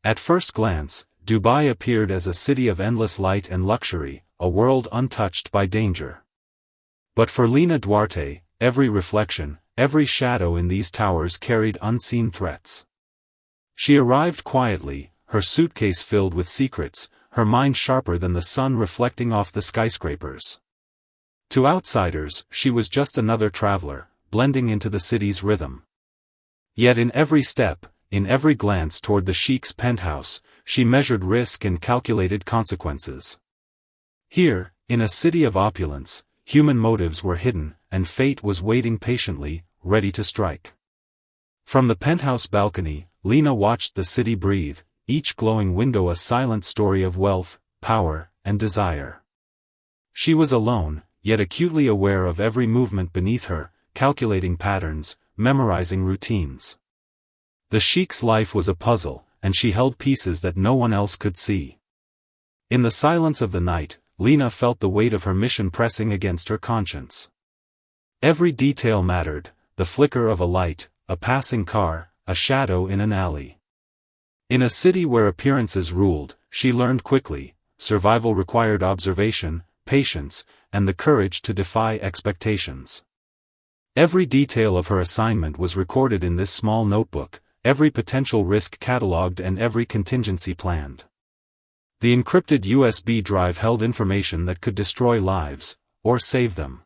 At first glance, Dubai appeared as a city of endless light and luxury, a world untouched by danger. But for Lina Duarte, every reflection, every shadow in these towers carried unseen threats. She arrived quietly, her suitcase filled with secrets, her mind sharper than the sun reflecting off the skyscrapers. To outsiders, she was just another traveler, blending into the city's rhythm. Yet in every step, in every glance toward the Sheikh's penthouse, she measured risk and calculated consequences. Here, in a city of opulence, human motives were hidden, and fate was waiting patiently, ready to strike. From the penthouse balcony, Lina watched the city breathe, each glowing window a silent story of wealth, power, and desire. She was alone, yet acutely aware of every movement beneath her, calculating patterns, memorizing routines. The Sheikh's life was a puzzle, and she held pieces that no one else could see. In the silence of the night, Lina felt the weight of her mission pressing against her conscience. Every detail mattered, the flicker of a light, a passing car, a shadow in an alley. In a city where appearances ruled, she learned quickly, survival required observation, patience, and the courage to defy expectations. Every detail of her assignment was recorded in this small notebook, every potential risk catalogued and every contingency planned. The encrypted USB drive held information that could destroy lives, or save them.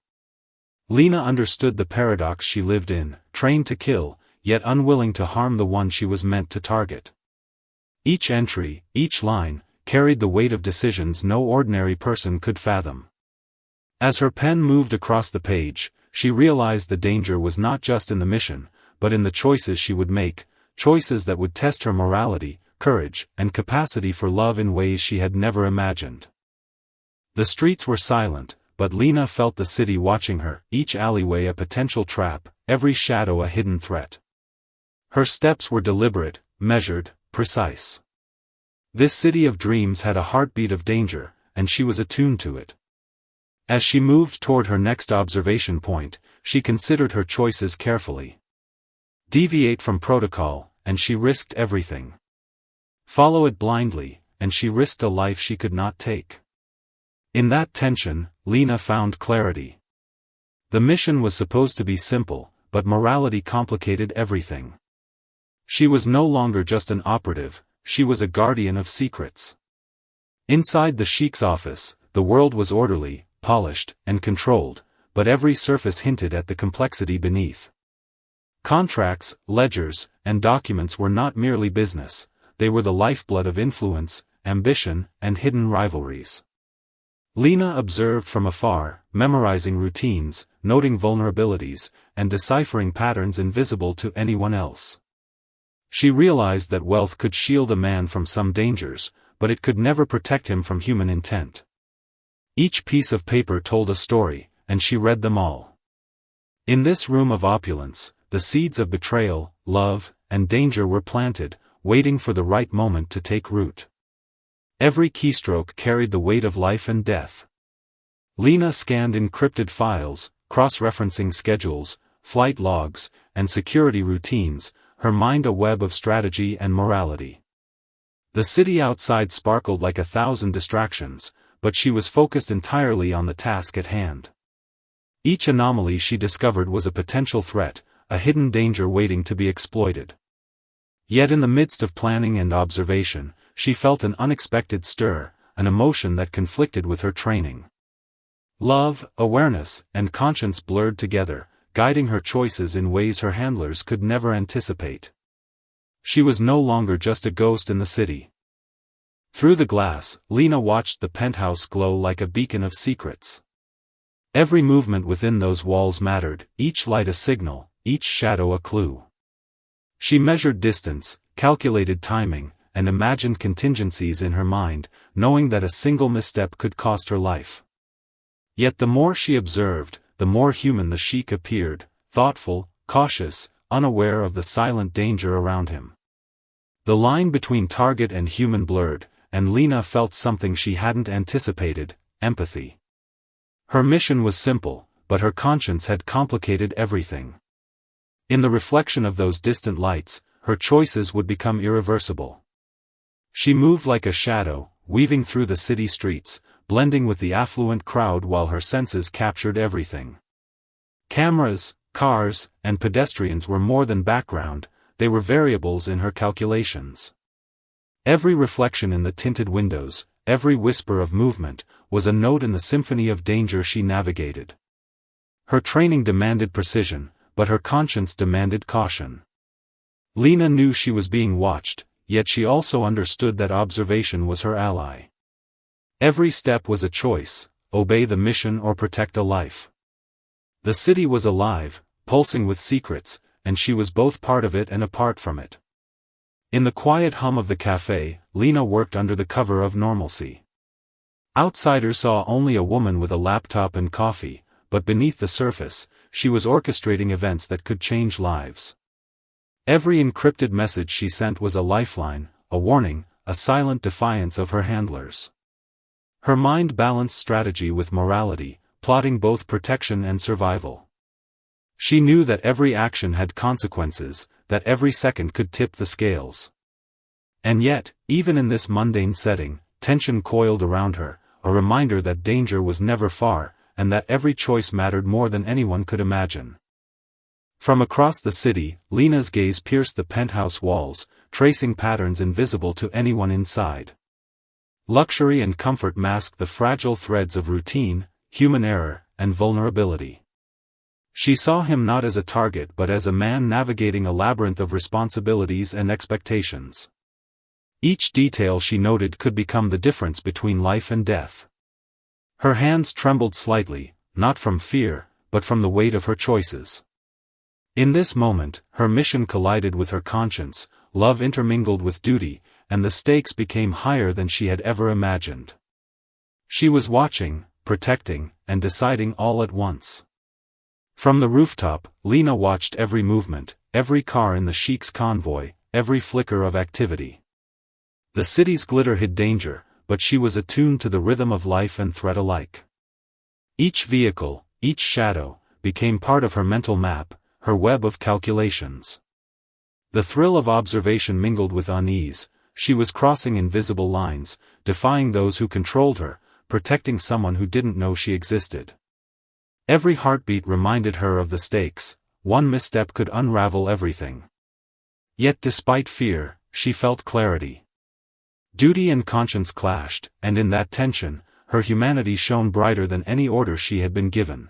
Lina understood the paradox she lived in, trained to kill, yet unwilling to harm the one she was meant to target. Each entry, each line, carried the weight of decisions no ordinary person could fathom. As her pen moved across the page, she realized the danger was not just in the mission, but in the choices she would make, choices that would test her morality, courage, and capacity for love in ways she had never imagined. The streets were silent, but Lina felt the city watching her, each alleyway a potential trap, every shadow a hidden threat. Her steps were deliberate, measured, precise. This city of dreams had a heartbeat of danger, and she was attuned to it. As she moved toward her next observation point, she considered her choices carefully. Deviate from protocol, and she risked everything. Follow it blindly, and she risked a life she could not take. In that tension, Lina found clarity. The mission was supposed to be simple, but morality complicated everything. She was no longer just an operative, she was a guardian of secrets. Inside the Sheikh's office, the world was orderly, polished, and controlled, but every surface hinted at the complexity beneath. Contracts, ledgers, and documents were not merely business, they were the lifeblood of influence, ambition, and hidden rivalries. Lina observed from afar, memorizing routines, noting vulnerabilities, and deciphering patterns invisible to anyone else. She realized that wealth could shield a man from some dangers, but it could never protect him from human intent. Each piece of paper told a story, and she read them all. In this room of opulence, the seeds of betrayal, love, and danger were planted, waiting for the right moment to take root. Every keystroke carried the weight of life and death. Lina scanned encrypted files, cross-referencing schedules, flight logs, and security routines, her mind a web of strategy and morality. The city outside sparkled like 1,000 distractions, but she was focused entirely on the task at hand. Each anomaly she discovered was a potential threat, a hidden danger waiting to be exploited. Yet in the midst of planning and observation, she felt an unexpected stir, an emotion that conflicted with her training. Love, awareness, and conscience blurred together, guiding her choices in ways her handlers could never anticipate. She was no longer just a ghost in the city. Through the glass, Lina watched the penthouse glow like a beacon of secrets. Every movement within those walls mattered, each light a signal, each shadow a clue. She measured distance, calculated timing, and imagined contingencies in her mind, knowing that a single misstep could cost her life. Yet the more she observed, the more human the Sheikh appeared, thoughtful, cautious, unaware of the silent danger around him. The line between target and human blurred, and Lina felt something she hadn't anticipated: empathy. Her mission was simple, but her conscience had complicated everything. In the reflection of those distant lights, her choices would become irreversible. She moved like a shadow, weaving through the city streets, blending with the affluent crowd while her senses captured everything. Cameras, cars, and pedestrians were more than background, they were variables in her calculations. Every reflection in the tinted windows, every whisper of movement, was a note in the symphony of danger she navigated. Her training demanded precision, but her conscience demanded caution. Lena knew she was being watched, yet she also understood that observation was her ally. Every step was a choice: obey the mission or protect a life. The city was alive, pulsing with secrets, and she was both part of it and apart from it. In the quiet hum of the cafe, Lena worked under the cover of normalcy. Outsiders saw only a woman with a laptop and coffee, but beneath the surface, she was orchestrating events that could change lives. Every encrypted message she sent was a lifeline, a warning, a silent defiance of her handlers. Her mind balanced strategy with morality, plotting both protection and survival. She knew that every action had consequences, that every second could tip the scales. And yet, even in this mundane setting, tension coiled around her, a reminder that danger was never far, and that every choice mattered more than anyone could imagine. From across the city, Lena's gaze pierced the penthouse walls, tracing patterns invisible to anyone inside. Luxury and comfort masked the fragile threads of routine, human error, and vulnerability. She saw him not as a target but as a man navigating a labyrinth of responsibilities and expectations. Each detail she noted could become the difference between life and death. Her hands trembled slightly, not from fear, but from the weight of her choices. In this moment, her mission collided with her conscience, love intermingled with duty, and the stakes became higher than she had ever imagined. She was watching, protecting, and deciding all at once. From the rooftop, Lena watched every movement, every car in the Sheikh's convoy, every flicker of activity. The city's glitter hid danger, but she was attuned to the rhythm of life and threat alike. Each vehicle, each shadow, became part of her mental map, her web of calculations. The thrill of observation mingled with unease. She was crossing invisible lines, defying those who controlled her, protecting someone who didn't know she existed. Every heartbeat reminded her of the stakes. One misstep could unravel everything. Yet despite fear, she felt clarity. Duty and conscience clashed, and in that tension, her humanity shone brighter than any order she had been given.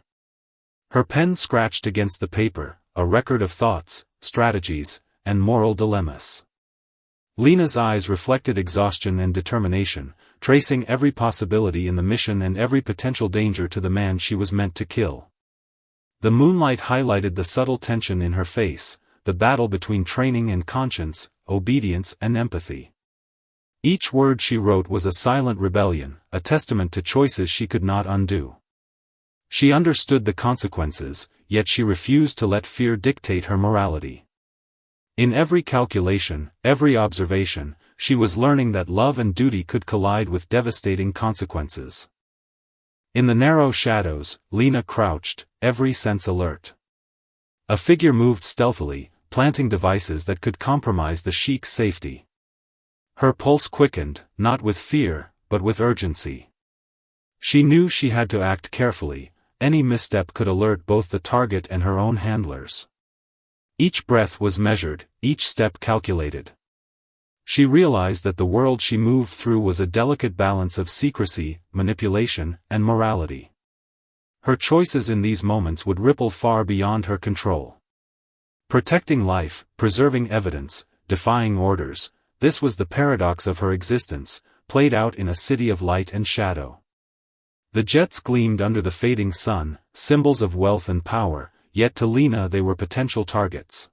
Her pen scratched against the paper, a record of thoughts, strategies, and moral dilemmas. Lena's eyes reflected exhaustion and determination, tracing every possibility in the mission and every potential danger to the man she was meant to kill. The moonlight highlighted the subtle tension in her face, the battle between training and conscience, obedience and empathy. Each word she wrote was a silent rebellion, a testament to choices she could not undo. She understood the consequences, yet she refused to let fear dictate her morality. In every calculation, every observation, she was learning that love and duty could collide with devastating consequences. In the narrow shadows, Lena crouched, every sense alert. A figure moved stealthily, planting devices that could compromise the Sheikh's safety. Her pulse quickened, not with fear, but with urgency. She knew she had to act carefully. Any misstep could alert both the target and her own handlers. Each breath was measured, each step calculated. She realized that the world she moved through was a delicate balance of secrecy, manipulation, and morality. Her choices in these moments would ripple far beyond her control. Protecting life, preserving evidence, defying orders, this was the paradox of her existence, played out in a city of light and shadow. The jets gleamed under the fading sun, symbols of wealth and power, yet to Lena they were potential targets.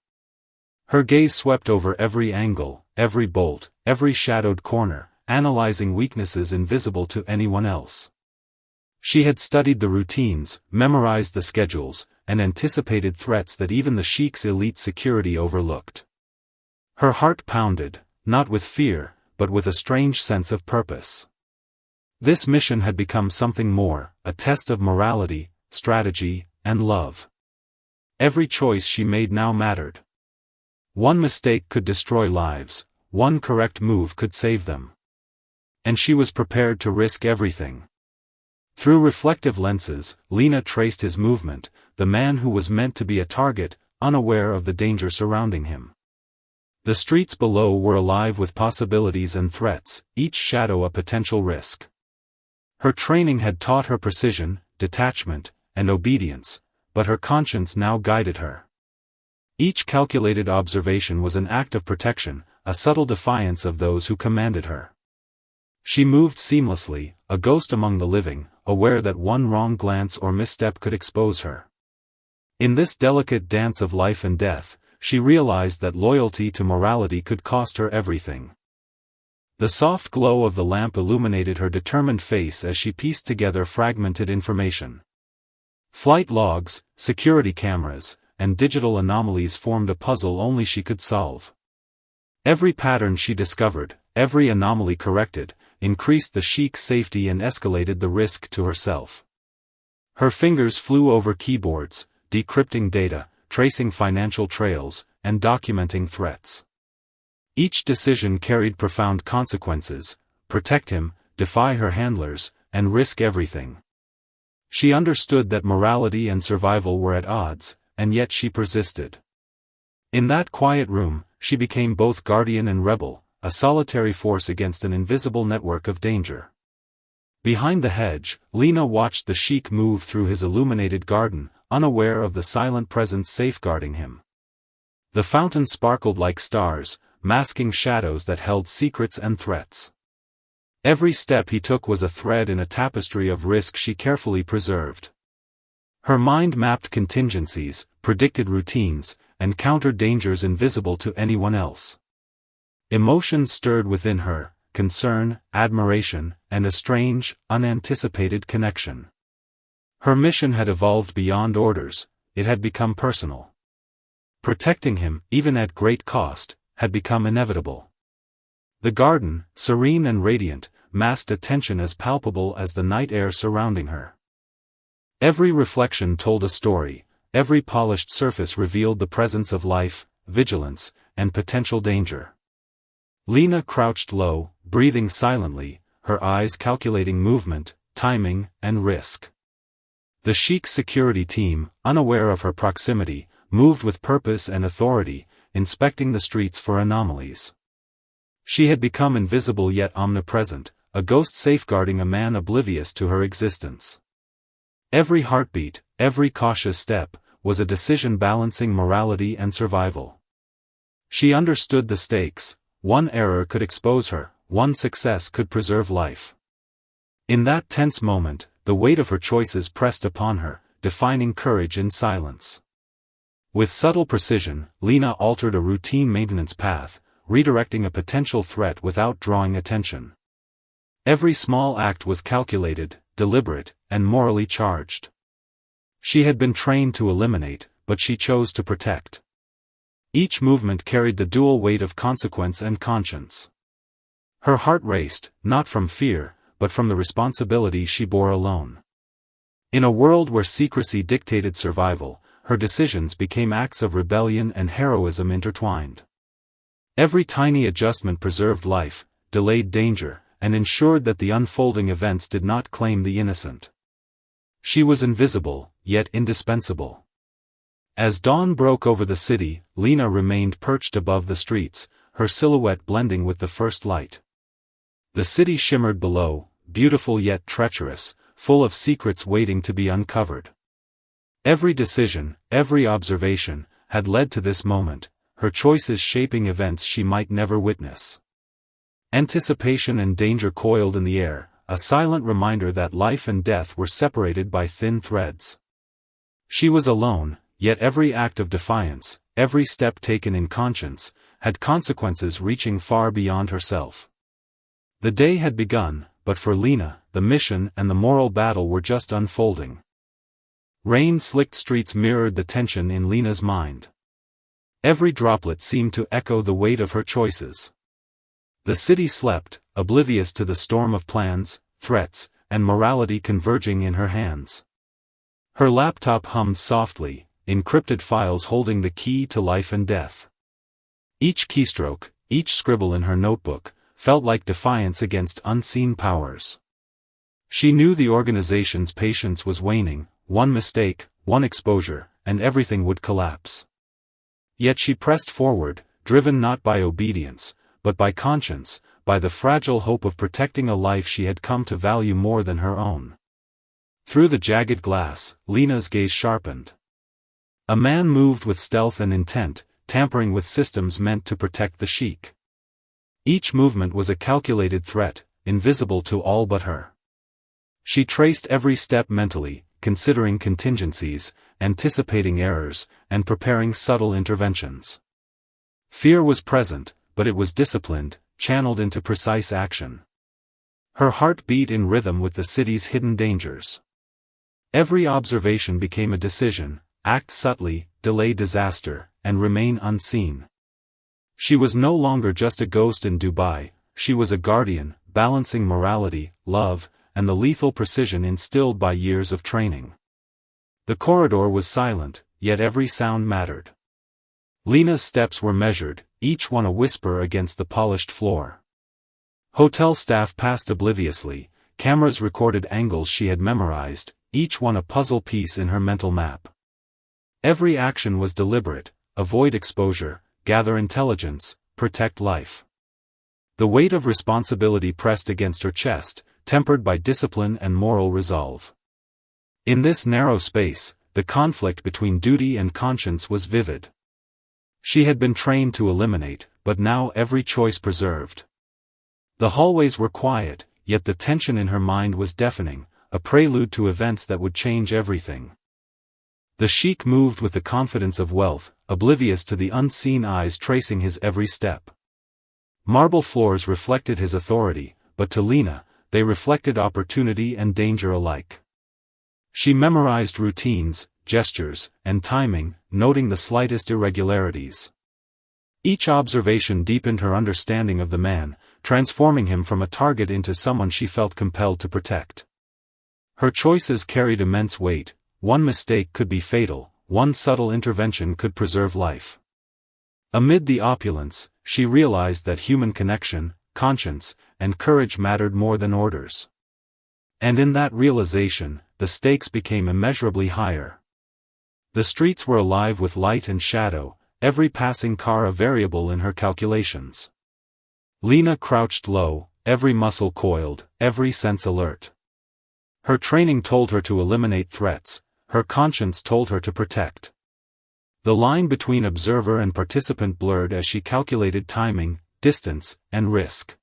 Her gaze swept over every angle, every bolt, every shadowed corner, analyzing weaknesses invisible to anyone else. She had studied the routines, memorized the schedules, and anticipated threats that even the Sheikh's elite security overlooked. Her heart pounded, not with fear, but with a strange sense of purpose. This mission had become something more, a test of morality, strategy, and love. Every choice she made now mattered. One mistake could destroy lives, one correct move could save them. And she was prepared to risk everything. Through reflective lenses, Lena traced his movement, the man who was meant to be a target, unaware of the danger surrounding him. The streets below were alive with possibilities and threats, each shadow a potential risk. Her training had taught her precision, detachment, and obedience, but her conscience now guided her. Each calculated observation was an act of protection, a subtle defiance of those who commanded her. She moved seamlessly, a ghost among the living, aware that one wrong glance or misstep could expose her. In this delicate dance of life and death, she realized that loyalty to morality could cost her everything. The soft glow of the lamp illuminated her determined face as she pieced together fragmented information. Flight logs, security cameras, and digital anomalies formed a puzzle only she could solve. Every pattern she discovered, every anomaly corrected, increased the Sheikh's safety and escalated the risk to herself. Her fingers flew over keyboards, decrypting data, tracing financial trails, and documenting threats. Each decision carried profound consequences: protect him, defy her handlers, and risk everything. She understood that morality and survival were at odds, and yet she persisted. In that quiet room, she became both guardian and rebel, a solitary force against an invisible network of danger. Behind the hedge, Lena watched the Sheikh move through his illuminated garden, unaware of the silent presence safeguarding him. The fountain sparkled like stars, masking shadows that held secrets and threats. Every step he took was a thread in a tapestry of risk she carefully preserved. Her mind mapped contingencies, predicted routines, and countered dangers invisible to anyone else. Emotions stirred within her: concern, admiration, and a strange, unanticipated connection. Her mission had evolved beyond orders, it had become personal. Protecting him, even at great cost, had become inevitable. The garden, serene and radiant, masked a tension as palpable as the night air surrounding her. Every reflection told a story, every polished surface revealed the presence of life, vigilance, and potential danger. Lena crouched low, breathing silently, her eyes calculating movement, timing, and risk. The Sheikh's security team, unaware of her proximity, moved with purpose and authority, inspecting the streets for anomalies. She had become invisible yet omnipresent, a ghost safeguarding a man oblivious to her existence. Every heartbeat, every cautious step, was a decision balancing morality and survival. She understood the stakes: one error could expose her, one success could preserve life. In that tense moment, the weight of her choices pressed upon her, defining courage in silence. With subtle precision, Lena altered a routine maintenance path, redirecting a potential threat without drawing attention. Every small act was calculated, deliberate, and morally charged. She had been trained to eliminate, but she chose to protect. Each movement carried the dual weight of consequence and conscience. Her heart raced, not from fear, but from the responsibility she bore alone. In a world where secrecy dictated survival, her decisions became acts of rebellion and heroism intertwined. Every tiny adjustment preserved life, delayed danger, and ensured that the unfolding events did not claim the innocent. She was invisible, yet indispensable. As dawn broke over the city, Lena remained perched above the streets, her silhouette blending with the first light. The city shimmered below, beautiful yet treacherous, full of secrets waiting to be uncovered. Every decision, every observation, had led to this moment, her choices shaping events she might never witness. Anticipation and danger coiled in the air, a silent reminder that life and death were separated by thin threads. She was alone, yet every act of defiance, every step taken in conscience, had consequences reaching far beyond herself. The day had begun, but for Lena, the mission and the moral battle were just unfolding. Rain-slicked streets mirrored the tension in Lena's mind. Every droplet seemed to echo the weight of her choices. The city slept, oblivious to the storm of plans, threats, and morality converging in her hands. Her laptop hummed softly, encrypted files holding the key to life and death. Each keystroke, each scribble in her notebook, felt like defiance against unseen powers. She knew the organization's patience was waning, one mistake, one exposure, and everything would collapse. Yet she pressed forward, driven not by obedience, but by conscience, by the fragile hope of protecting a life she had come to value more than her own. Through the jagged glass, Lena's gaze sharpened. A man moved with stealth and intent, tampering with systems meant to protect the Sheikh. Each movement was a calculated threat, invisible to all but her. She traced every step mentally, considering contingencies, anticipating errors, and preparing subtle interventions. Fear was present, but it was disciplined, channeled into precise action. Her heart beat in rhythm with the city's hidden dangers. Every observation became a decision: act subtly, delay disaster, and remain unseen. She was no longer just a ghost in Dubai, she was a guardian, balancing morality, love, and the lethal precision instilled by years of training. The corridor was silent, yet every sound mattered. Lena's steps were measured, each one a whisper against the polished floor. Hotel staff passed obliviously, cameras recorded angles she had memorized, each one a puzzle piece in her mental map. Every action was deliberate: avoid exposure, gather intelligence, protect life. The weight of responsibility pressed against her chest, tempered by discipline and moral resolve. In this narrow space, the conflict between duty and conscience was vivid. She had been trained to eliminate, but now every choice preserved. The hallways were quiet, yet the tension in her mind was deafening, a prelude to events that would change everything. The Sheikh moved with the confidence of wealth, oblivious to the unseen eyes tracing his every step. Marble floors reflected his authority, but to Lena, they reflected opportunity and danger alike. She memorized routines, gestures, and timing, noting the slightest irregularities. Each observation deepened her understanding of the man, transforming him from a target into someone she felt compelled to protect. Her choices carried immense weight: one mistake could be fatal, one subtle intervention could preserve life. Amid the opulence, she realized that human connection, conscience, and courage mattered more than orders. And in that realization, the stakes became immeasurably higher. The streets were alive with light and shadow, every passing car a variable in her calculations. Lena crouched low, every muscle coiled, every sense alert. Her training told her to eliminate threats, her conscience told her to protect. The line between observer and participant blurred as she calculated timing, distance, and risk.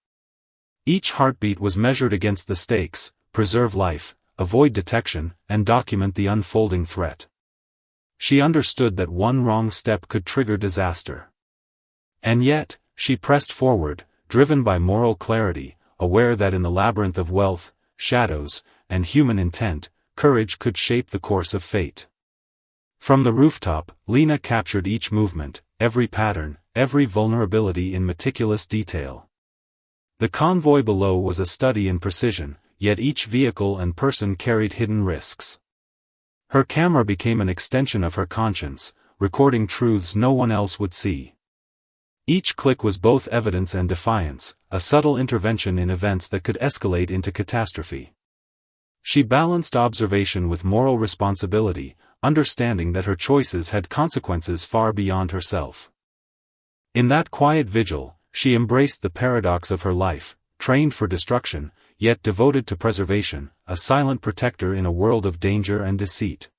Each heartbeat was measured against the stakes: preserve life, avoid detection, and document the unfolding threat. She understood that one wrong step could trigger disaster. And yet, she pressed forward, driven by moral clarity, aware that in the labyrinth of wealth, shadows, and human intent, courage could shape the course of fate. From the rooftop, Lena captured each movement, every pattern, every vulnerability in meticulous detail. The convoy below was a study in precision, yet each vehicle and person carried hidden risks. Her camera became an extension of her conscience, recording truths no one else would see. Each click was both evidence and defiance, a subtle intervention in events that could escalate into catastrophe. She balanced observation with moral responsibility, understanding that her choices had consequences far beyond herself. In that quiet vigil, she embraced the paradox of her life: trained for destruction, yet devoted to preservation, a silent protector in a world of danger and deceit.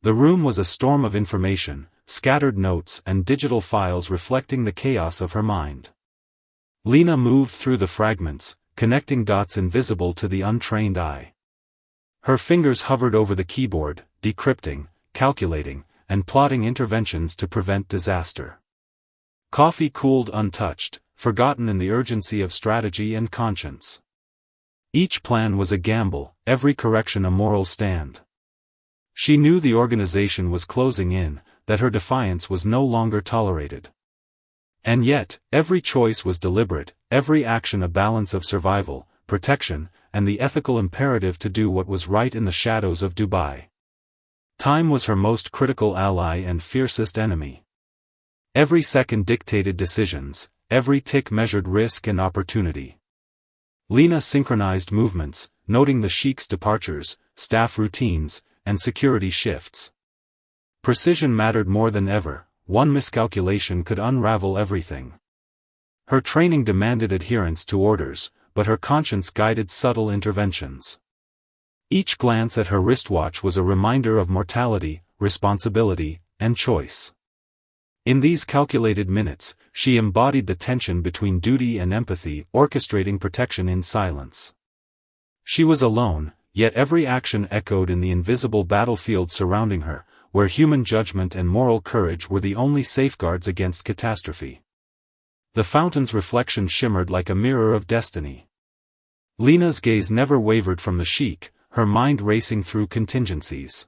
The room was a storm of information, scattered notes and digital files reflecting the chaos of her mind. Lena moved through the fragments, connecting dots invisible to the untrained eye. Her fingers hovered over the keyboard, decrypting, calculating, and plotting interventions to prevent disaster. Coffee cooled untouched, forgotten in the urgency of strategy and conscience. Each plan was a gamble, every correction a moral stand. She knew the organization was closing in, that her defiance was no longer tolerated. And yet, every choice was deliberate, every action a balance of survival, protection, and the ethical imperative to do what was right in the shadows of Dubai. Time was her most critical ally and fiercest enemy. Every second dictated decisions, every tick measured risk and opportunity. Lena synchronized movements, noting the Sheikh's departures, staff routines, and security shifts. Precision mattered more than ever. One miscalculation could unravel everything. Her training demanded adherence to orders, but her conscience guided subtle interventions. Each glance at her wristwatch was a reminder of mortality, responsibility, and choice. In these calculated minutes, she embodied the tension between duty and empathy, orchestrating protection in silence. She was alone, yet every action echoed in the invisible battlefield surrounding her, where human judgment and moral courage were the only safeguards against catastrophe. The fountain's reflection shimmered like a mirror of destiny. Lena's gaze never wavered from the Sheikh, her mind racing through contingencies.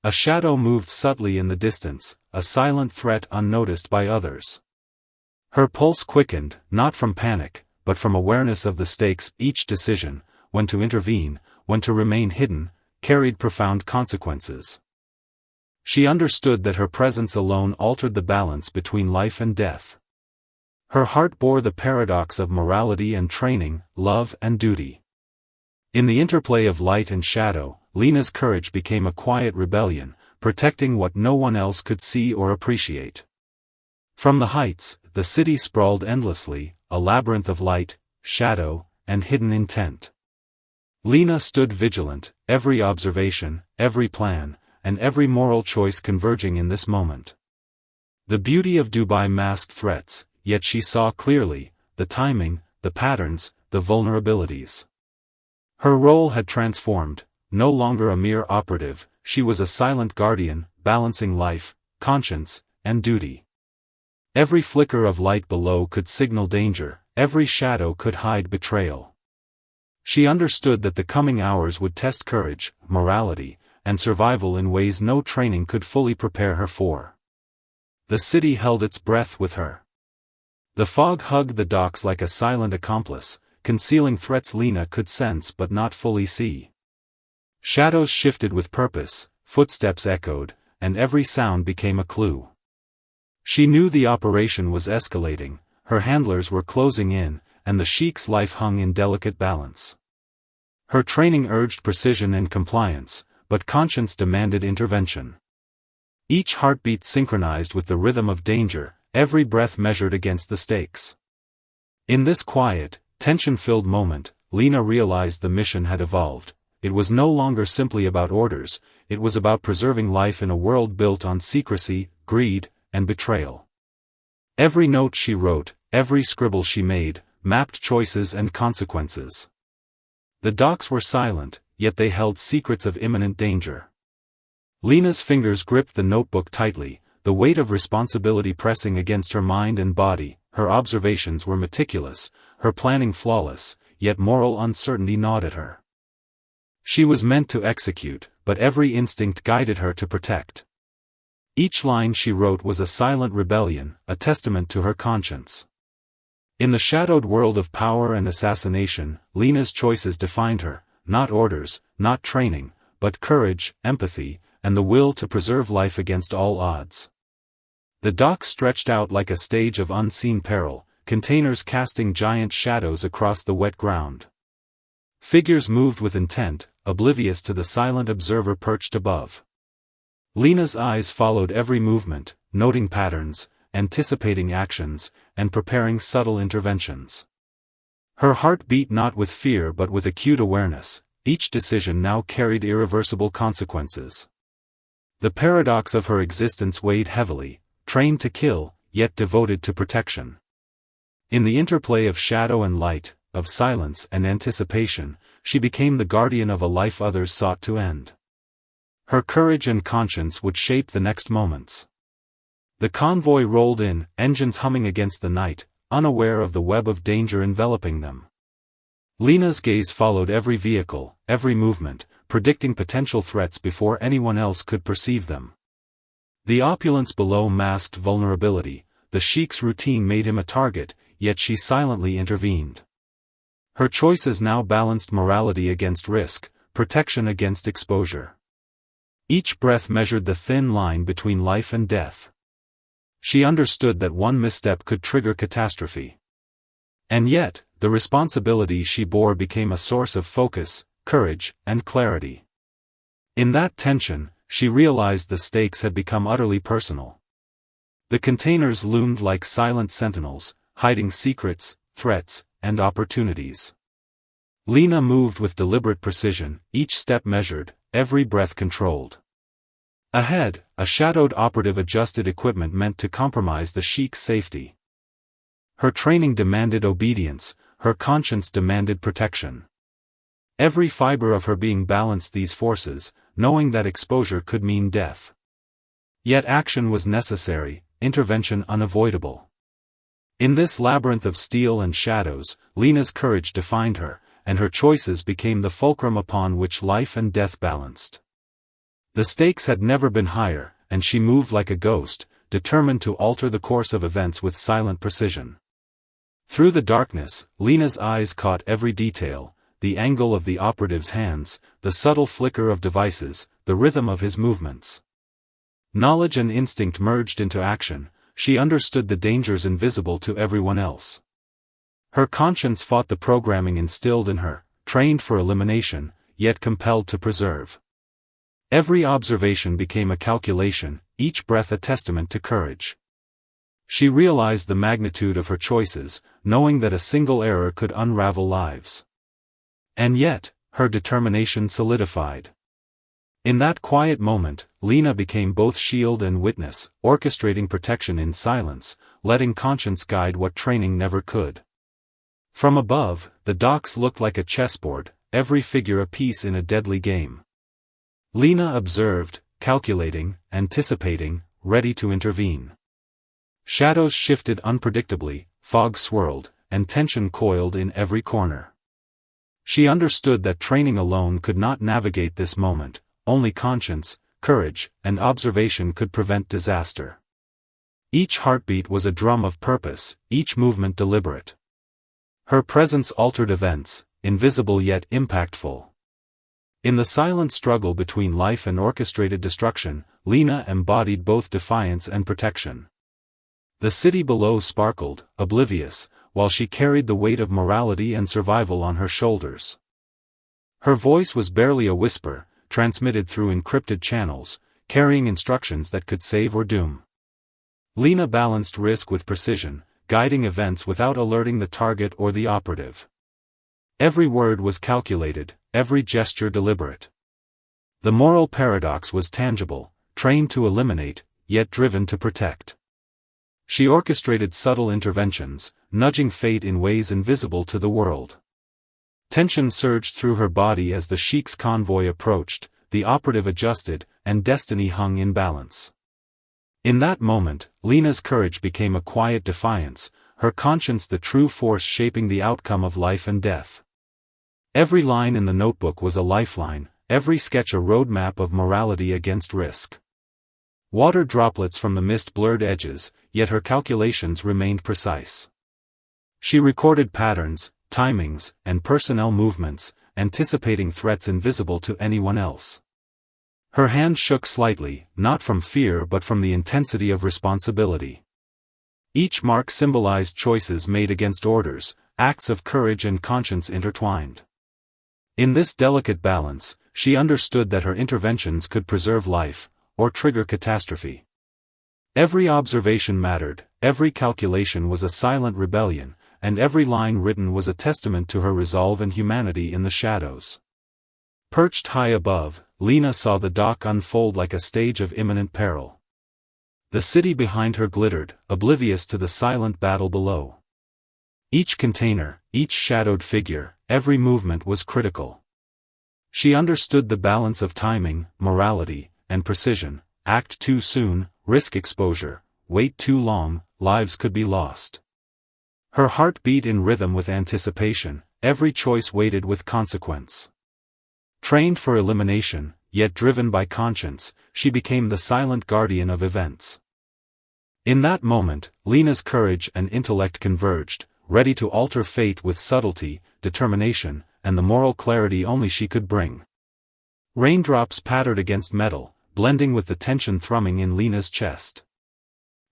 A shadow moved subtly in the distance, a silent threat unnoticed by others. Her pulse quickened, not from panic, but from awareness of the stakes. Each decision, when to intervene, when to remain hidden, carried profound consequences. She understood that her presence alone altered the balance between life and death. Her heart bore the paradox of morality and training, love and duty. In the interplay of light and shadow, Lena's courage became a quiet rebellion, protecting what no one else could see or appreciate. From the heights, the city sprawled endlessly, a labyrinth of light, shadow, and hidden intent. Lena stood vigilant, every observation, every plan, and every moral choice converging in this moment. The beauty of Dubai masked threats, yet she saw clearly the timing, the patterns, the vulnerabilities. Her role had transformed. No longer a mere operative, she was a silent guardian, balancing life, conscience, and duty. Every flicker of light below could signal danger, every shadow could hide betrayal. She understood that the coming hours would test courage, morality, and survival in ways no training could fully prepare her for. The city held its breath with her. The fog hugged the docks like a silent accomplice, concealing threats Lena could sense but not fully see. Shadows shifted with purpose, footsteps echoed, and every sound became a clue. She knew the operation was escalating, her handlers were closing in, and the Sheikh's life hung in delicate balance. Her training urged precision and compliance, but conscience demanded intervention. Each heartbeat synchronized with the rhythm of danger, every breath measured against the stakes. In this quiet, tension-filled moment, Lena realized the mission had evolved. It was no longer simply about orders, it was about preserving life in a world built on secrecy, greed, and betrayal. Every note she wrote, every scribble she made, mapped choices and consequences. The docks were silent, yet they held secrets of imminent danger. Lena's fingers gripped the notebook tightly, the weight of responsibility pressing against her mind and body. Her observations were meticulous, her planning flawless, yet moral uncertainty gnawed at her. She was meant to execute, but every instinct guided her to protect. Each line she wrote was a silent rebellion, a testament to her conscience. In the shadowed world of power and assassination, Lena's choices defined her, not orders, not training, but courage, empathy, and the will to preserve life against all odds. The docks stretched out like a stage of unseen peril, containers casting giant shadows across the wet ground. Figures moved with intent, oblivious to the silent observer perched above. Lena's eyes followed every movement, noting patterns, anticipating actions, and preparing subtle interventions. Her heart beat not with fear but with acute awareness. Each decision now carried irreversible consequences. The paradox of her existence weighed heavily, trained to kill, yet devoted to protection. In the interplay of shadow and light, of silence and anticipation, she became the guardian of a life others sought to end. Her courage and conscience would shape the next moments. The convoy rolled in, engines humming against the night, unaware of the web of danger enveloping them. Lena's gaze followed every vehicle, every movement, predicting potential threats before anyone else could perceive them. The opulence below masked vulnerability, the Sheikh's routine made him a target, yet she silently intervened. Her choices now balanced morality against risk, protection against exposure. Each breath measured the thin line between life and death. she understood that one misstep could trigger catastrophe. And yet, the responsibility she bore became a source of focus, courage, and clarity. In that tension, she realized the stakes had become utterly personal. The containers loomed like silent sentinels, hiding secrets, threats, and opportunities. Lena moved with deliberate precision, each step measured, every breath controlled. Ahead, a shadowed operative adjusted equipment meant to compromise the Sheikh's safety. Her training demanded obedience, her conscience demanded protection. Every fiber of her being balanced these forces, knowing that exposure could mean death. Yet action was necessary, intervention unavoidable. In this labyrinth of steel and shadows, Lena's courage defined her, and her choices became the fulcrum upon which life and death balanced. The stakes had never been higher, and she moved like a ghost, determined to alter the course of events with silent precision. Through the darkness, Lena's eyes caught every detail: the angle of the operative's hands, the subtle flicker of devices, the rhythm of his movements. Knowledge and instinct merged into action. She understood the dangers invisible to everyone else. Her conscience fought the programming instilled in her, trained for elimination, yet compelled to preserve. Every observation became a calculation, each breath a testament to courage. She realized the magnitude of her choices, knowing that a single error could unravel lives. And yet, her determination solidified. In that quiet moment, Lena became both shield and witness, orchestrating protection in silence, letting conscience guide what training never could. From above, the docks looked like a chessboard, every figure a piece in a deadly game. Lena observed, calculating, anticipating, ready to intervene. Shadows shifted unpredictably, fog swirled, and tension coiled in every corner. She understood that training alone could not navigate this moment, only conscience, courage, and observation could prevent disaster. Each heartbeat was a drum of purpose, each movement deliberate. Her presence altered events, invisible yet impactful. In the silent struggle between life and orchestrated destruction, Lena embodied both defiance and protection. The city below sparkled, oblivious, while she carried the weight of morality and survival on her shoulders. Her voice was barely a whisper, transmitted through encrypted channels, carrying instructions that could save or doom. Lena balanced risk with precision, guiding events without alerting the target or the operative. Every word was calculated, every gesture deliberate. The moral paradox was tangible, trained to eliminate, yet driven to protect. She orchestrated subtle interventions, nudging fate in ways invisible to the world. Tension surged through her body as the Sheikh's convoy approached, the operative adjusted, and destiny hung in balance. In that moment, Lena's courage became a quiet defiance, her conscience the true force shaping the outcome of life and death. Every line in the notebook was a lifeline, every sketch a roadmap of morality against risk. Water droplets from the mist blurred edges, yet her calculations remained precise. She recorded patterns, timings, and personnel movements, anticipating threats invisible to anyone else. Her hand shook slightly, not from fear but from the intensity of responsibility. Each mark symbolized choices made against orders, acts of courage and conscience intertwined. In this delicate balance, she understood that her interventions could preserve life, or trigger catastrophe. Every observation mattered, every calculation was a silent rebellion, and every line written was a testament to her resolve and humanity in the shadows. Perched high above, Lena saw the dock unfold like a stage of imminent peril. The city behind her glittered, oblivious to the silent battle below. Each container, each shadowed figure, every movement was critical. She understood the balance of timing, morality, and precision. Act too soon, risk exposure; wait too long, lives could be lost. Her heart beat in rhythm with anticipation, every choice weighted with consequence. Trained for elimination, yet driven by conscience, she became the silent guardian of events. In that moment, Lena's courage and intellect converged, ready to alter fate with subtlety, determination, and the moral clarity only she could bring. Raindrops pattered against metal, blending with the tension thrumming in Lena's chest.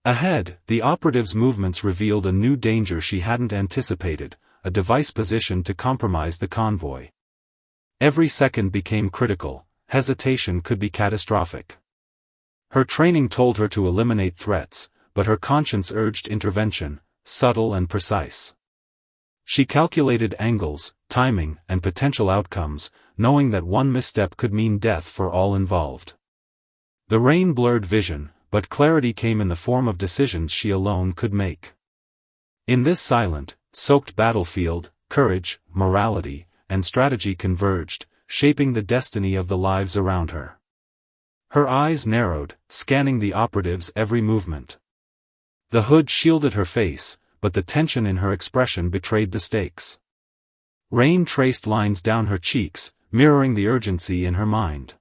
Ahead, the operative's movements revealed a new danger she hadn't anticipated, a device positioned to compromise the convoy. Every second became critical, hesitation could be catastrophic. Her training told her to eliminate threats, but her conscience urged intervention, subtle and precise. She calculated angles, timing, and potential outcomes, knowing that one misstep could mean death for all involved. The rain blurred vision, but clarity came in the form of decisions she alone could make. In this silent, soaked battlefield, courage, morality, and strategy converged, shaping the destiny of the lives around her. Her eyes narrowed, scanning the operative's every movement. The hood shielded her face, but the tension in her expression betrayed the stakes. Rain traced lines down her cheeks, mirroring the urgency in her mind.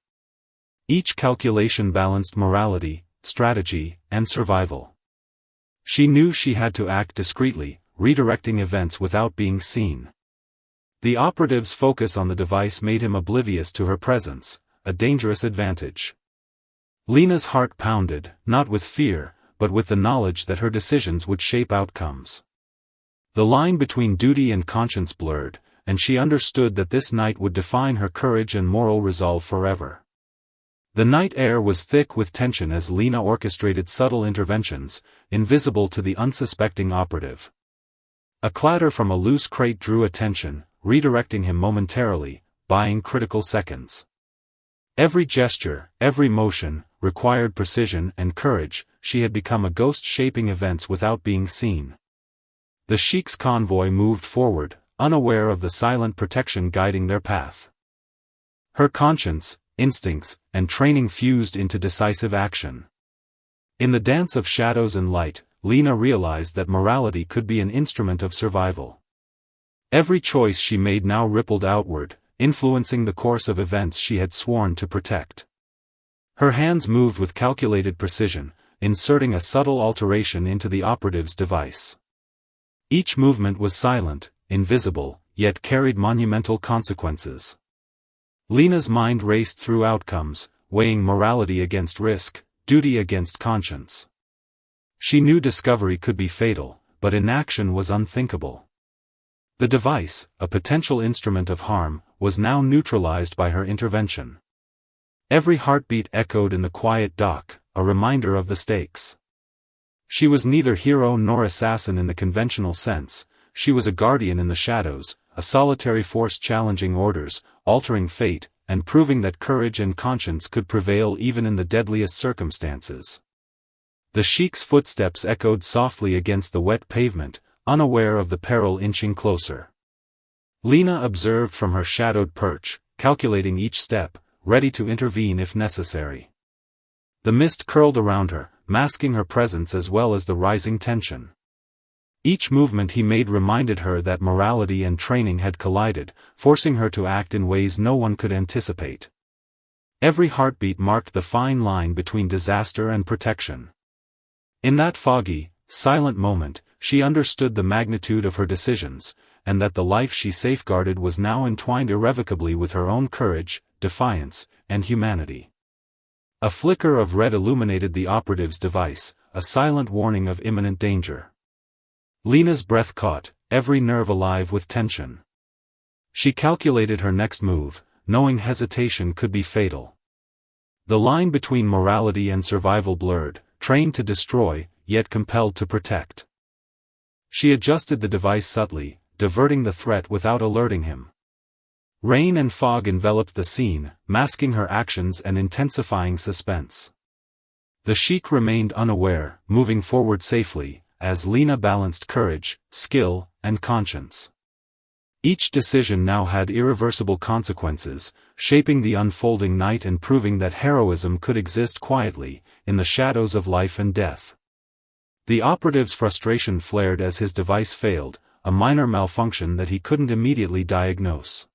Each calculation balanced morality, strategy, and survival. She knew she had to act discreetly, redirecting events without being seen. The operative's focus on the device made him oblivious to her presence, a dangerous advantage. Lena's heart pounded, not with fear, but with the knowledge that her decisions would shape outcomes. The line between duty and conscience blurred, and she understood that this night would define her courage and moral resolve forever. The night air was thick with tension as Lena orchestrated subtle interventions, invisible to the unsuspecting operative. A clatter from a loose crate drew attention, redirecting him momentarily, buying critical seconds. Every gesture, every motion, required precision and courage. She had become a ghost shaping events without being seen. The Sheikh's convoy moved forward, unaware of the silent protection guiding their path. Her conscience, instincts, and training fused into decisive action. In the dance of shadows and light, Lena realized that morality could be an instrument of survival. Every choice she made now rippled outward, influencing the course of events she had sworn to protect. Her hands moved with calculated precision, inserting a subtle alteration into the operative's device. Each movement was silent, invisible, yet carried monumental consequences. Lena's mind raced through outcomes, weighing morality against risk, duty against conscience. She knew discovery could be fatal, but inaction was unthinkable. The device, a potential instrument of harm, was now neutralized by her intervention. Every heartbeat echoed in the quiet dock, a reminder of the stakes. She was neither hero nor assassin in the conventional sense. She was a guardian in the shadows, a solitary force challenging orders, altering fate, and proving that courage and conscience could prevail even in the deadliest circumstances. The Sheikh's footsteps echoed softly against the wet pavement, unaware of the peril inching closer. Lena observed from her shadowed perch, calculating each step, ready to intervene if necessary. The mist curled around her, masking her presence as well as the rising tension. Each movement he made reminded her that morality and training had collided, forcing her to act in ways no one could anticipate. Every heartbeat marked the fine line between disaster and protection. In that foggy, silent moment, she understood the magnitude of her decisions, and that the life she safeguarded was now entwined irrevocably with her own courage, defiance, and humanity. A flicker of red illuminated the operative's device, a silent warning of imminent danger. Lena's breath caught, every nerve alive with tension. She calculated her next move, knowing hesitation could be fatal. The line between morality and survival blurred, trained to destroy, yet compelled to protect. She adjusted the device subtly, diverting the threat without alerting him. Rain and fog enveloped the scene, masking her actions and intensifying suspense. The Sheikh remained unaware, moving forward safely, as Lena balanced courage, skill, and conscience. Each decision now had irreversible consequences, shaping the unfolding night and proving that heroism could exist quietly, in the shadows of life and death. The operative's frustration flared as his device failed, a minor malfunction that he couldn't immediately diagnose.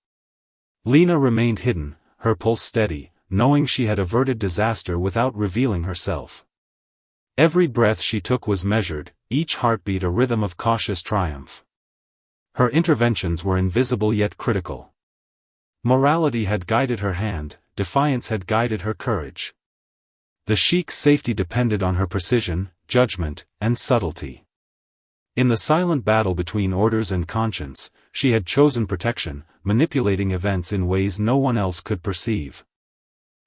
Lena remained hidden, her pulse steady, knowing she had averted disaster without revealing herself. Every breath she took was measured, each heartbeat a rhythm of cautious triumph. Her interventions were invisible yet critical. Morality had guided her hand, defiance had guided her courage. The Sheikh's safety depended on her precision, judgment, and subtlety. In the silent battle between orders and conscience, she had chosen protection, manipulating events in ways no one else could perceive.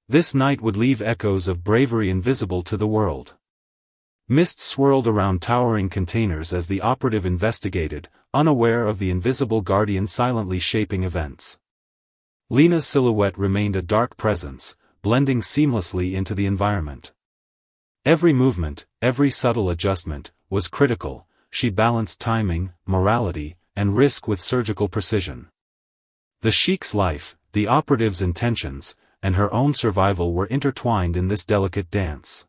This night would leave echoes of bravery invisible to the world. Mist swirled around towering containers as the operative investigated, unaware of the invisible guardian silently shaping events. Lena's silhouette remained a dark presence, blending seamlessly into the environment. Every movement, every subtle adjustment, was critical. She balanced timing, morality, and risk with surgical precision. The Sheikh's life, the operative's intentions, and her own survival were intertwined in this delicate dance.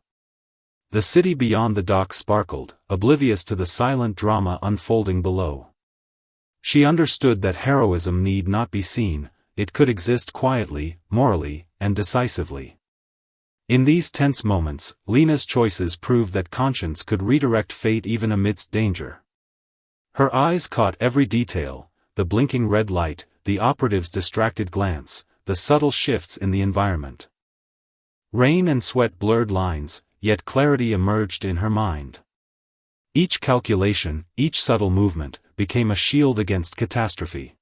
The city beyond the dock sparkled, oblivious to the silent drama unfolding below. She understood that heroism need not be seen, it could exist quietly, morally, and decisively. In these tense moments, Lena's choices proved that conscience could redirect fate even amidst danger. Her eyes caught every detail, the blinking red light, the operative's distracted glance, the subtle shifts in the environment. Rain and sweat blurred lines, yet clarity emerged in her mind. Each calculation, each subtle movement, became a shield against catastrophe.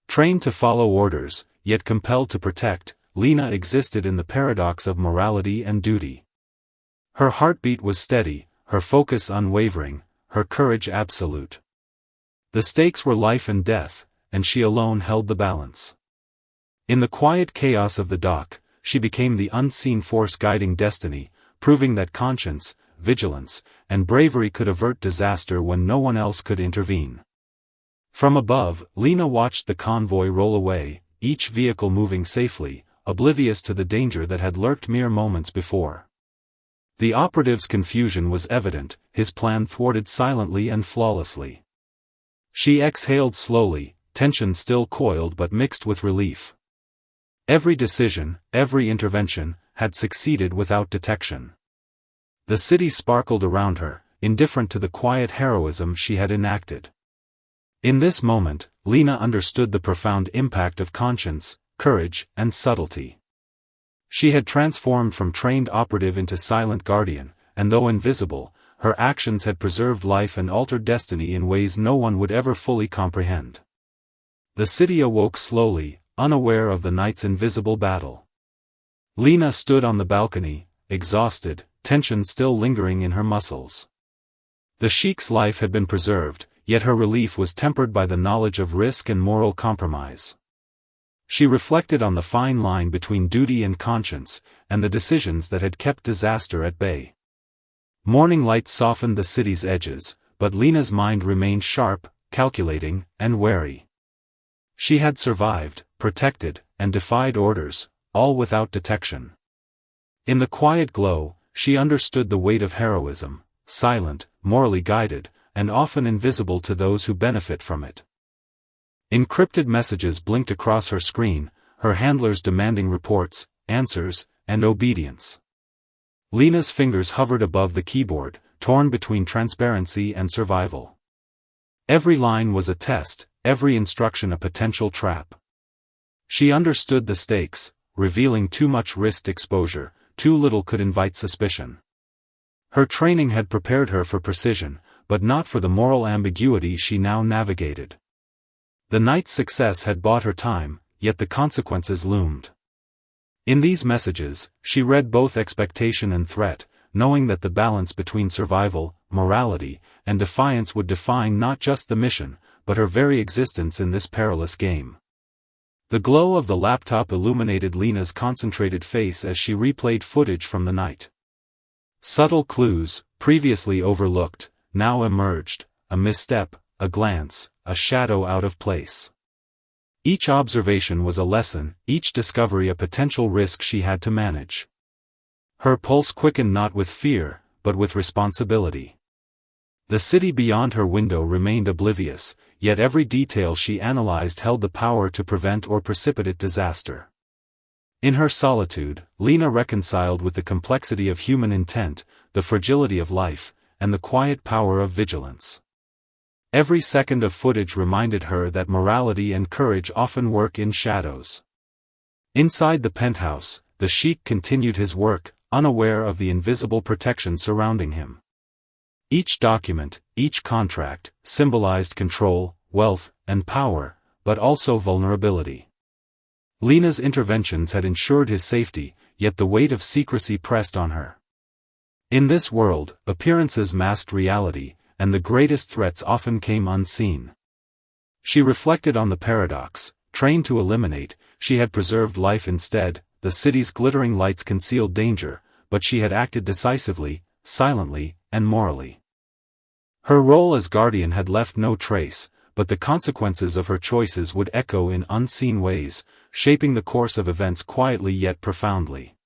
Trained to follow orders, yet compelled to protect, Lena existed in the paradox of morality and duty. Her heartbeat was steady, her focus unwavering, her courage absolute. The stakes were life and death, and she alone held the balance. In the quiet chaos of the dock, she became the unseen force guiding destiny, proving that conscience, vigilance, and bravery could avert disaster when no one else could intervene. From above, Lena watched the convoy roll away, each vehicle moving safely, oblivious to the danger that had lurked mere moments before. The operative's confusion was evident, his plan thwarted silently and flawlessly. She exhaled slowly, tension still coiled but mixed with relief. Every decision, every intervention, had succeeded without detection. The city sparkled around her, indifferent to the quiet heroism she had enacted. In this moment, Lena understood the profound impact of conscience, courage, and subtlety. She had transformed from trained operative into silent guardian, and though invisible, her actions had preserved life and altered destiny in ways no one would ever fully comprehend. The city awoke slowly, unaware of the night's invisible battle. Lena stood on the balcony, exhausted, tension still lingering in her muscles. The Sheikh's life had been preserved, yet her relief was tempered by the knowledge of risk and moral compromise. She reflected on the fine line between duty and conscience, and the decisions that had kept disaster at bay. Morning light softened the city's edges, but Lena's mind remained sharp, calculating, and wary. She had survived, protected, and defied orders, all without detection. In the quiet glow, she understood the weight of heroism, silent, morally guided, and often invisible to those who benefit from it. Encrypted messages blinked across her screen, her handlers demanding reports, answers, and obedience. Lena's fingers hovered above the keyboard, torn between transparency and survival. Every line was a test, every instruction a potential trap. She understood the stakes, revealing too much risked exposure, too little could invite suspicion. Her training had prepared her for precision, but not for the moral ambiguity she now navigated. The night's success had bought her time, yet the consequences loomed. In these messages, she read both expectation and threat, knowing that the balance between survival, morality, and defiance would define not just the mission, but her very existence in this perilous game. The glow of the laptop illuminated Lena's concentrated face as she replayed footage from the night. Subtle clues, previously overlooked, now emerged, a misstep, a glance, a shadow out of place. Each observation was a lesson, each discovery a potential risk she had to manage. Her pulse quickened not with fear, but with responsibility. The city beyond her window remained oblivious, yet every detail she analyzed held the power to prevent or precipitate disaster. In her solitude, Lena reconciled with the complexity of human intent, the fragility of life, and the quiet power of vigilance. Every second of footage reminded her that morality and courage often work in shadows. Inside the penthouse, the Sheikh continued his work, unaware of the invisible protection surrounding him. Each document, each contract, symbolized control, wealth, and power, but also vulnerability. Lena's interventions had ensured his safety, yet the weight of secrecy pressed on her. In this world, appearances masked reality, and the greatest threats often came unseen. She reflected on the paradox. Trained to eliminate, she had preserved life instead. The city's glittering lights concealed danger, but she had acted decisively, silently, and morally. Her role as guardian had left no trace, but the consequences of her choices would echo in unseen ways, shaping the course of events quietly yet profoundly.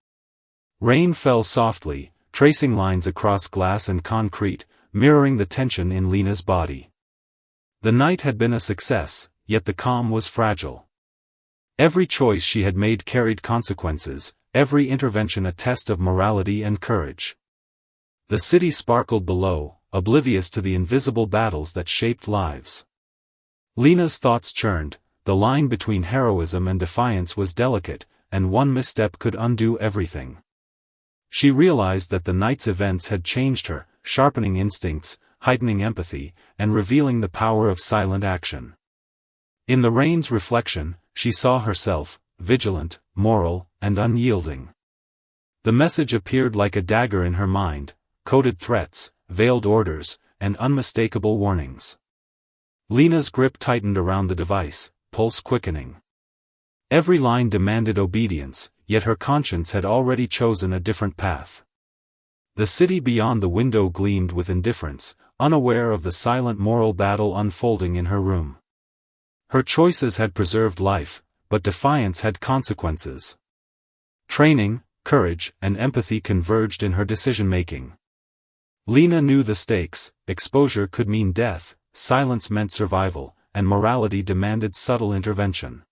Rain fell softly, tracing lines across glass and concrete, mirroring the tension in Lena's body. The night had been a success, yet the calm was fragile. Every choice she had made carried consequences, every intervention a test of morality and courage. The city sparkled below, oblivious to the invisible battles that shaped lives. Lena's thoughts churned. The line between heroism and defiance was delicate, and one misstep could undo everything. She realized that the night's events had changed her, sharpening instincts, heightening empathy, and revealing the power of silent action. In the rain's reflection, she saw herself, vigilant, moral, and unyielding. The message appeared like a dagger in her mind, coded threats, veiled orders, and unmistakable warnings. Lena's grip tightened around the device, pulse quickening. Every line demanded obedience, yet her conscience had already chosen a different path. The city beyond the window gleamed with indifference, unaware of the silent moral battle unfolding in her room. Her choices had preserved life, but defiance had consequences. Training, courage, and empathy converged in her decision-making. Lena knew the stakes. Exposure could mean death, silence meant survival, and morality demanded subtle intervention.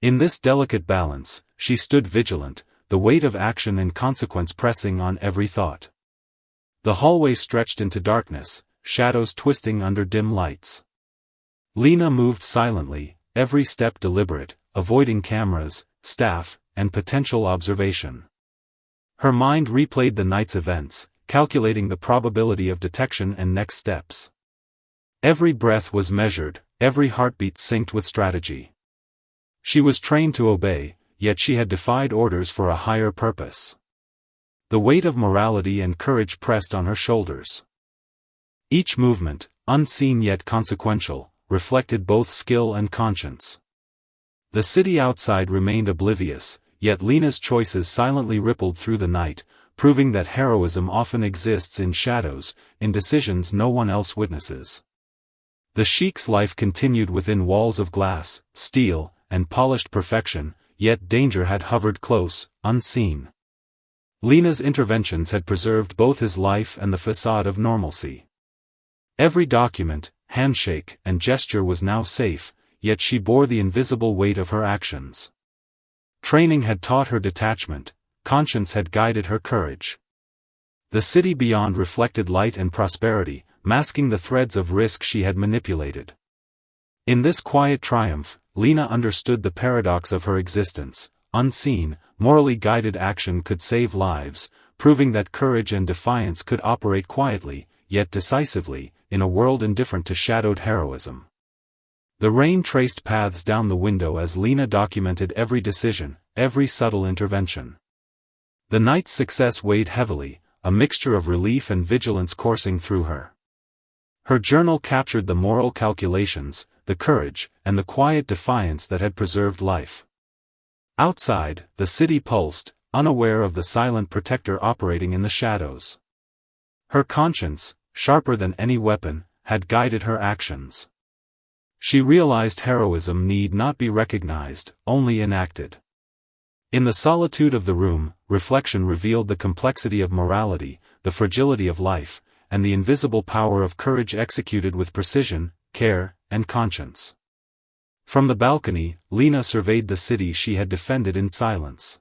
In this delicate balance, she stood vigilant, the weight of action and consequence pressing on every thought. The hallway stretched into darkness, shadows twisting under dim lights. Lena moved silently, every step deliberate, avoiding cameras, staff, and potential observation. Her mind replayed the night's events, calculating the probability of detection and next steps. Every breath was measured, every heartbeat synced with strategy. She was trained to obey, yet she had defied orders for a higher purpose. The weight of morality and courage pressed on her shoulders. Each movement, unseen yet consequential, reflected both skill and conscience. The city outside remained oblivious, yet Lena's choices silently rippled through the night, proving that heroism often exists in shadows, in decisions no one else witnesses. The Sheikh's life continued within walls of glass, steel, and polished perfection, yet danger had hovered close, unseen. Lena's interventions had preserved both his life and the facade of normalcy. Every document, handshake, and gesture was now safe, yet she bore the invisible weight of her actions. Training had taught her detachment, conscience had guided her courage. The city beyond reflected light and prosperity, masking the threads of risk she had manipulated. In this quiet triumph, Lena understood the paradox of her existence. Unseen, morally guided action could save lives, proving that courage and defiance could operate quietly, yet decisively, in a world indifferent to shadowed heroism. The rain traced paths down the window as Lena documented every decision, every subtle intervention. The night's success weighed heavily, a mixture of relief and vigilance coursing through her. Her journal captured the moral calculations, the courage, and the quiet defiance that had preserved life. Outside, the city pulsed, unaware of the silent protector operating in the shadows. Her conscience, sharper than any weapon, had guided her actions. She realized heroism need not be recognized, only enacted. In the solitude of the room, reflection revealed the complexity of morality, the fragility of life, and the invisible power of courage executed with precision, care, and conscience. From the balcony, Lena surveyed the city she had defended in silence.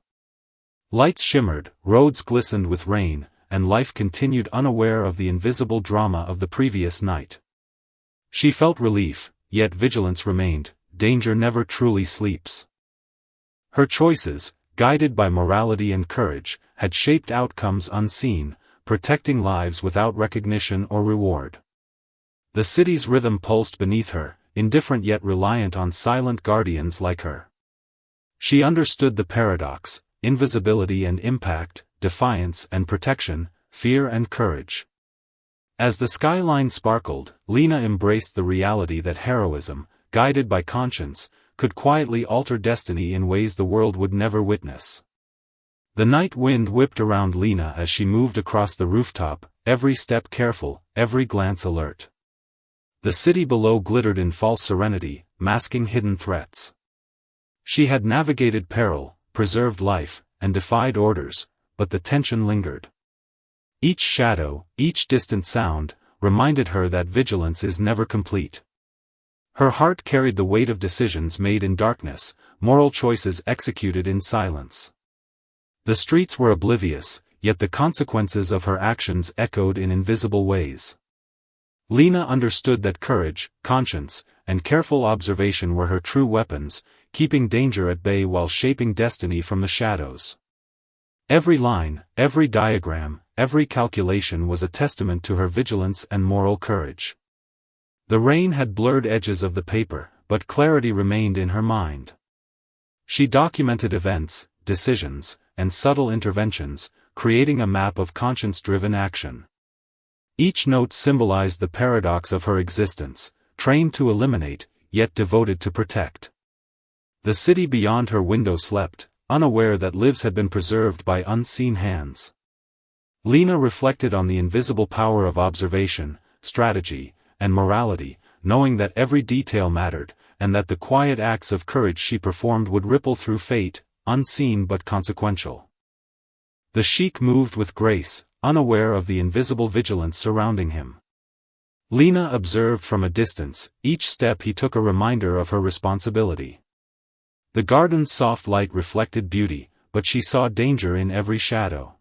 Lights shimmered, roads glistened with rain, and life continued unaware of the invisible drama of the previous night. She felt relief, yet vigilance remained. Danger never truly sleeps. Her choices, guided by morality and courage, had shaped outcomes unseen, protecting lives without recognition or reward. The city's rhythm pulsed beneath her, indifferent yet reliant on silent guardians like her. She understood the paradox: invisibility and impact, defiance and protection, fear and courage. As the skyline sparkled, Lena embraced the reality that heroism, guided by conscience, could quietly alter destiny in ways the world would never witness. The night wind whipped around Lena as she moved across the rooftop, every step careful, every glance alert. The city below glittered in false serenity, masking hidden threats. She had navigated peril, preserved life, and defied orders, but the tension lingered. Each shadow, each distant sound, reminded her that vigilance is never complete. Her heart carried the weight of decisions made in darkness, moral choices executed in silence. The streets were oblivious, yet the consequences of her actions echoed in invisible ways. Lena understood that courage, conscience, and careful observation were her true weapons, keeping danger at bay while shaping destiny from the shadows. Every line, every diagram, every calculation was a testament to her vigilance and moral courage. The rain had blurred edges of the paper, but clarity remained in her mind. She documented events, decisions, and subtle interventions, creating a map of conscience-driven action. Each note symbolized the paradox of her existence, trained to eliminate, yet devoted to protect. The city beyond her window slept, unaware that lives had been preserved by unseen hands. Lena reflected on the invisible power of observation, strategy, and morality, knowing that every detail mattered, and that the quiet acts of courage she performed would ripple through fate, unseen but consequential. The Sheikh moved with grace, unaware of the invisible vigilance surrounding him. Lena observed from a distance, each step he took a reminder of her responsibility. The garden's soft light reflected beauty, but she saw danger in every shadow.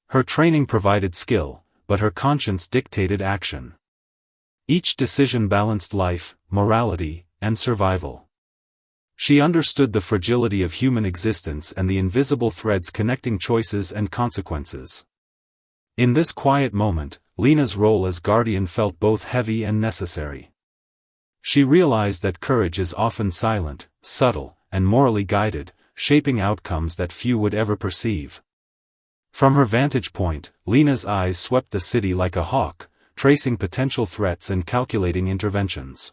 Her training provided skill, but her conscience dictated action. Each decision balanced life, morality, and survival. She understood the fragility of human existence and the invisible threads connecting choices and consequences. In this quiet moment, Lena's role as guardian felt both heavy and necessary. She realized that courage is often silent, subtle, and morally guided, shaping outcomes that few would ever perceive. From her vantage point, Lena's eyes swept the city like a hawk, tracing potential threats and calculating interventions.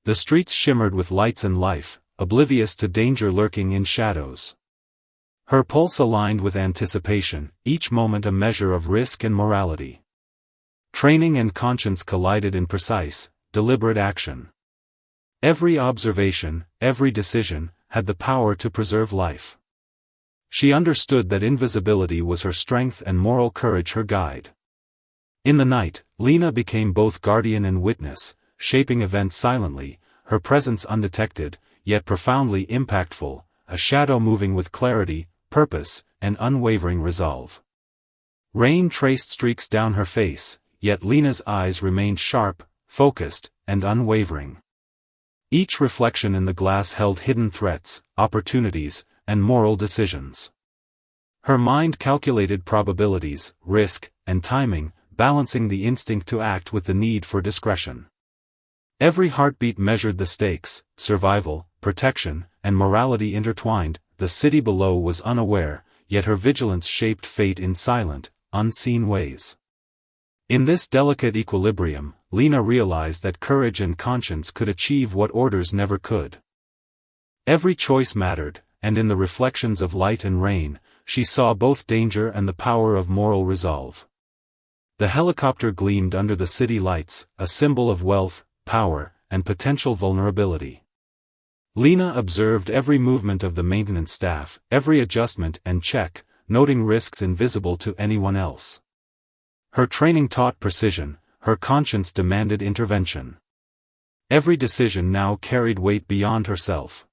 The streets shimmered with lights and life, oblivious to danger lurking in shadows. Her pulse aligned with anticipation, each moment a measure of risk and morality. Training and conscience collided in precise, deliberate action. Every observation, every decision, had the power to preserve life. She understood that invisibility was her strength and moral courage her guide. In the night, Lena became both guardian and witness, shaping events silently, her presence undetected, yet profoundly impactful, a shadow moving with clarity, purpose, and unwavering resolve. Rain traced streaks down her face, yet Lena's eyes remained sharp, focused, and unwavering. Each reflection in the glass held hidden threats, opportunities, and moral decisions. Her mind calculated probabilities, risk, and timing, balancing the instinct to act with the need for discretion. Every heartbeat measured the stakes: survival, protection, and morality intertwined. The city below was unaware, yet her vigilance shaped fate in silent, unseen ways. In this delicate equilibrium, Lena realized that courage and conscience could achieve what orders never could. Every choice mattered, and in the reflections of light and rain, she saw both danger and the power of moral resolve. The helicopter gleamed under the city lights, a symbol of wealth, power, and potential vulnerability. Lena observed every movement of the maintenance staff, every adjustment and check, noting risks invisible to anyone else. Her training taught precision, her conscience demanded intervention. Every decision now carried weight beyond herself.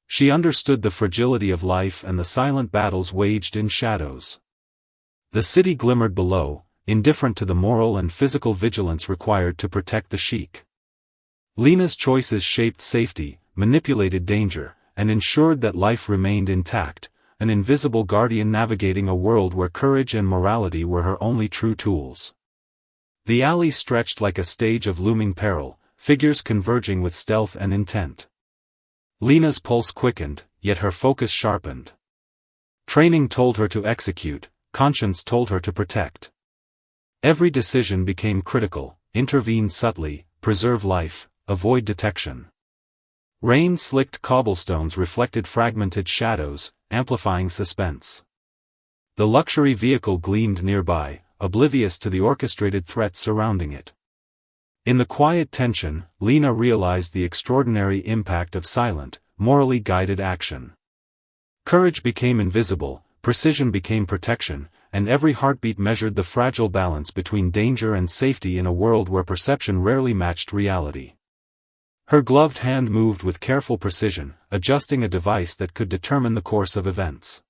She understood the fragility of life and the silent battles waged in shadows. The city glimmered below, indifferent to the moral and physical vigilance required to protect the Sheikh. Lena's choices shaped safety, manipulated danger, and ensured that life remained intact, an invisible guardian navigating a world where courage and morality were her only true tools. The alley stretched like a stage of looming peril, figures converging with stealth and intent. Lena's pulse quickened, yet her focus sharpened. Training told her to execute, conscience told her to protect. Every decision became critical: intervene subtly, preserve life, avoid detection. Rain-slicked cobblestones reflected fragmented shadows, amplifying suspense. The luxury vehicle gleamed nearby, oblivious to the orchestrated threats surrounding it. In the quiet tension, Lena realized the extraordinary impact of silent, morally guided action. Courage became invisible, precision became protection, and every heartbeat measured the fragile balance between danger and safety in a world where perception rarely matched reality. Her gloved hand moved with careful precision, adjusting a device that could determine the course of events.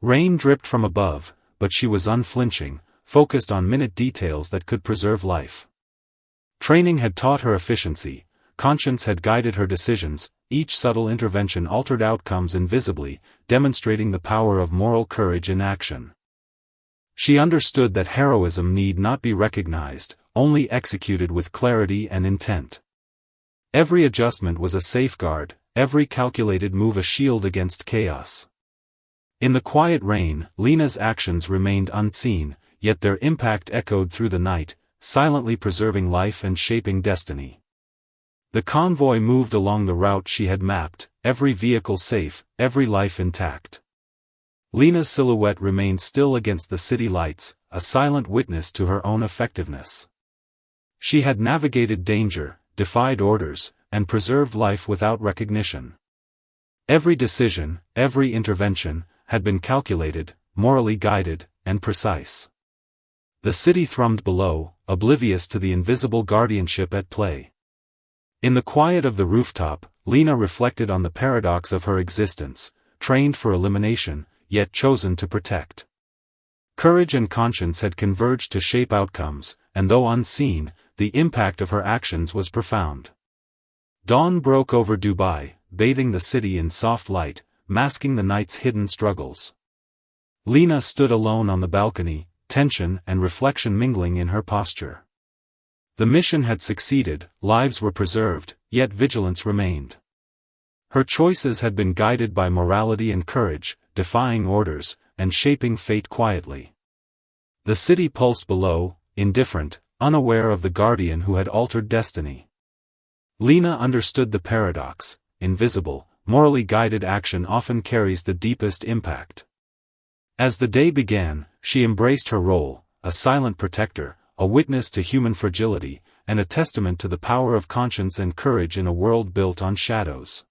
Rain dripped from above, but she was unflinching, focused on minute details that could preserve life. Training had taught her efficiency, conscience had guided her decisions, each subtle intervention altered outcomes invisibly, demonstrating the power of moral courage in action. She understood that heroism need not be recognized, only executed with clarity and intent. Every adjustment was a safeguard, every calculated move a shield against chaos. In the quiet rain, Lena's actions remained unseen, yet their impact echoed through the night, silently preserving life and shaping destiny. The convoy moved along the route she had mapped, every vehicle safe, every life intact. Lena's silhouette remained still against the city lights, a silent witness to her own effectiveness. She had navigated danger, defied orders, and preserved life without recognition. Every decision, every intervention, had been calculated, morally guided, and precise. The city thrummed below, oblivious to the invisible guardianship at play. In the quiet of the rooftop, Lena reflected on the paradox of her existence, trained for elimination, yet chosen to protect. Courage and conscience had converged to shape outcomes, and though unseen, the impact of her actions was profound. Dawn broke over Dubai, bathing the city in soft light, masking the night's hidden struggles. Lena stood alone on the balcony, tension and reflection mingling in her posture. The mission had succeeded, lives were preserved, yet vigilance remained. Her choices had been guided by morality and courage, defying orders, and shaping fate quietly. The city pulsed below, indifferent, unaware of the guardian who had altered destiny. Lena understood the paradox: invisible, morally guided action often carries the deepest impact. As the day began, she embraced her role, a silent protector, a witness to human fragility, and a testament to the power of conscience and courage in a world built on shadows.